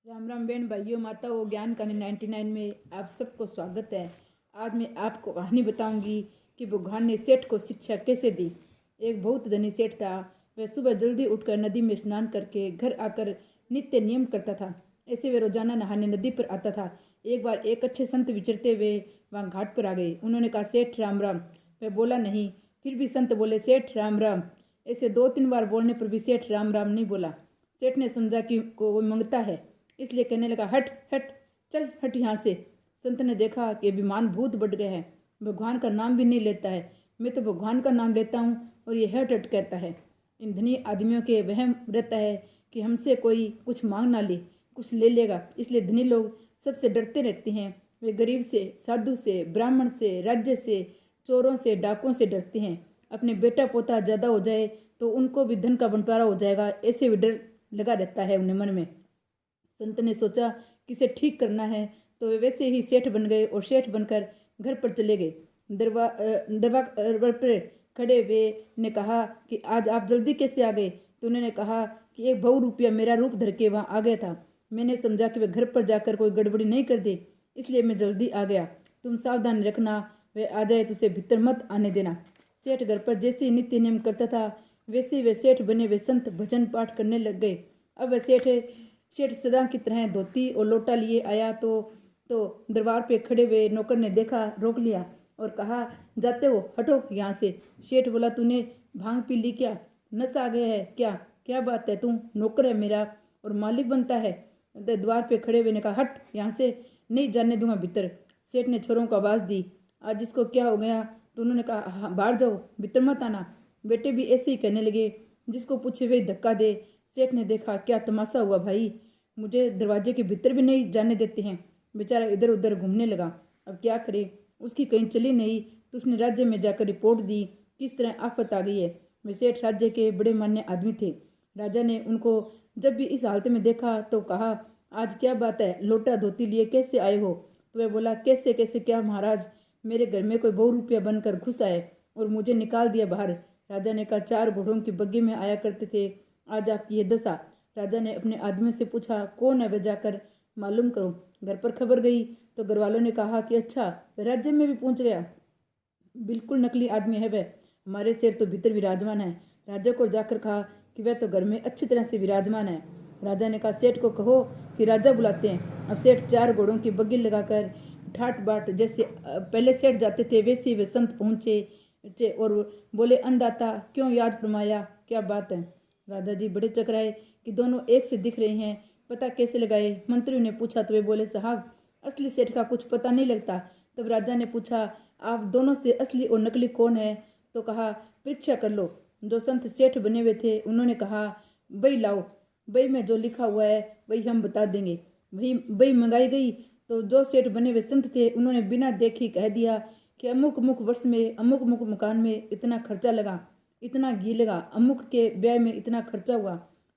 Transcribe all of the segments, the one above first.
राम राम बहन भाइयों माताओं, ज्ञान कहानी 99 में आप सबको स्वागत है। आज मैं आपको कहानी बताऊंगी कि भगवान ने सेठ को शिक्षा कैसे दी। एक बहुत धनी सेठ था। वह सुबह जल्दी उठकर नदी में स्नान करके घर आकर नित्य नियम करता था। ऐसे वे रोजाना नहाने नदी पर आता था। एक बार एक अच्छे संत विचरते हुए वहाँ घाट पर आ गए। उन्होंने कहा, सेठ राम राम। वह बोला नहीं। फिर भी संत बोले, सेठ राम राम। ऐसे 2-3 बार बोलने पर भी सेठ राम राम नहीं बोला। सेठ ने समझा कि को वो मंगता है, इसलिए कहने लगा, हट हट, चल हट यहाँ से। संत ने देखा कि अभिमान भूत बढ़ गया है, भगवान का नाम भी नहीं लेता है। मैं तो भगवान का नाम लेता हूँ और ये हट हट कहता है। इन धनी आदमियों के वहम रहता है कि हमसे कोई कुछ मांग ना ले, कुछ ले लेगा। इसलिए धनी लोग सबसे डरते रहते हैं। वे गरीब से, साधु से, ब्राह्मण से, राज्य से, चोरों से, डाकुओं से डरते हैं। अपने बेटा पोता ज़्यादा हो जाए तो उनको भी धन का बंटवारा हो जाएगा, ऐसे भी डर लगा रहता है उन्हें मन में। संत ने सोचा कि इसे ठीक करना है, तो वे वैसे ही सेठ बन गए और सेठ बनकर घर पर चले गए। दरबार पर खड़े हुए ने कहा कि आज आप जल्दी कैसे आ गए। तो उन्होंने कहा कि एक बहु रुपया मेरा रूप धर के वहाँ आ गया था। मैंने समझा कि वे घर पर जाकर कोई गड़बड़ी नहीं कर दे, इसलिए मैं जल्दी आ गया। तुम सावधान रखना, वे आ जाए तो उसे भीतर मत आने देना। सेठ घर पर जैसे ही नित्य नियम करता था, वैसे ही वे सेठ बने वे संत भजन पाठ करने लग गए। अब वह सेठ सदा की तरह धोती और लोटा लिए आया तो दरबार पे खड़े हुए नौकर ने देखा, रोक लिया और कहा, जाते हो, हटो यहाँ से। सेठ बोला, तूने भांग पी ली क्या? नशा आ गया है क्या? क्या बात है, तू नौकर है मेरा और मालिक बनता है। द्वार पे खड़े हुए ने कहा, हट यहाँ से, नहीं जाने दूंगा भीतर। सेठ ने छोरों को आवाज़ दी, आज इसको क्या हो गया? तो उन्होंने कहा, हाँ, बाहर जाओ, भीतर मत आना। बेटे भी ऐसे ही कहने लगे, जिसको पूछे वही धक्का दे। सेठ ने देखा, क्या तमाशा हुआ भाई, मुझे दरवाजे के भीतर भी नहीं जाने देते हैं। बेचारा इधर उधर घूमने लगा। अब क्या करे, उसकी कहीं चली नहीं तो उसने राज्य में जाकर रिपोर्ट दी, किस तरह आफत आ गई है। वे सेठ राज्य के बड़े मान्य आदमी थे। राजा ने उनको जब भी इस हालत में देखा तो कहा, आज क्या बात है, लोटा धोती लिए कैसे आए हो? तो वह बोला, कैसे कैसे क्या महाराज, मेरे घर में कोई बहु रुपया बनकर घुस आए और मुझे निकाल दिया बाहर। राजा ने कहा, 4 घोड़ों की बग्घी में आया करते थे, आज आपकी ये दशा। राजा ने अपने आदमी से पूछा, कौन है? वे जाकर मालूम करो। घर पर खबर गई तो घर वालों ने कहा कि अच्छा, राज्य में भी पहुंच गया, बिल्कुल नकली आदमी है वह। हमारे सेठ तो भीतर विराजमान है। राजा को जाकर कहा कि वह तो घर में अच्छी तरह से विराजमान है। राजा ने कहा, सेठ को कहो कि राजा बुलाते हैं। अब सेठ 4 घोड़ों की बग्घी लगाकर ठाट बाट जैसे पहले सेठ जाते थे वैसे वे संत पहुँचे और बोले, अन्नदाता क्यों याद फरमाया, क्या बात है? राजा जी बड़े चकराए कि दोनों एक से दिख रहे हैं, पता कैसे लगाए? मंत्रियों ने पूछा तो वे बोले, साहब असली सेठ का कुछ पता नहीं लगता। तब राजा ने पूछा, आप दोनों से असली और नकली कौन है? तो कहा, परीक्षा कर लो। जो संत सेठ बने हुए थे उन्होंने कहा, बई लाओ, बई में जो लिखा हुआ है वही हम बता देंगे। वही बई मंगाई गई तो जो सेठ बने हुए संत थे उन्होंने बिना देखे कह दिया कि अमुक अमुक वर्ष में अमुक अमुक मकान में इतना खर्चा लगा, इतना घी लगा, अमुक के ब्याह में इतना खर्चा हुआ,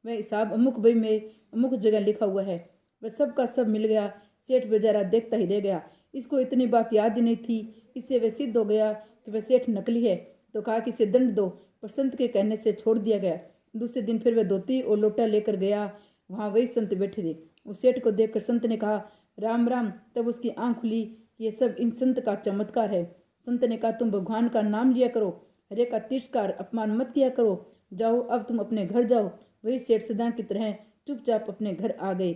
वह हिसाब अमुक बई में अमुक जगह लिखा हुआ है। वह सब का सब मिल गया। सेठ बेचारा देखता ही रह गया। इसको इतनी बात याद ही नहीं थी। इससे वह सिद्ध हो गया कि वह सेठ नकली है। तो कहा कि इसे दंड दो, पर संत के कहने से छोड़ दिया गया। दूसरे दिन फिर वह धोती और लोटा लेकर गया। वहाँ वही संत बैठे थे। उस सेठ को देखकर संत ने कहा, राम राम। तब उसकी आंख खुली, ये सब इन संत का चमत्कार है। संत ने कहा, तुम भगवान का नाम लिया करो, हरे का तिरस्कार अपमान मत किया करो। जाओ, अब तुम अपने घर जाओ। वही सेठ सदा की तरह चुपचाप अपने घर आ गए।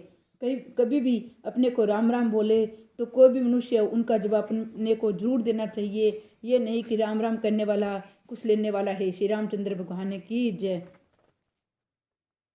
कभी भी अपने को राम राम बोले तो कोई भी मनुष्य उनका जवाब अपने को जरूर देना चाहिए। ये नहीं कि राम राम करने वाला कुछ लेने वाला है। श्री रामचंद्र भगवान की जय।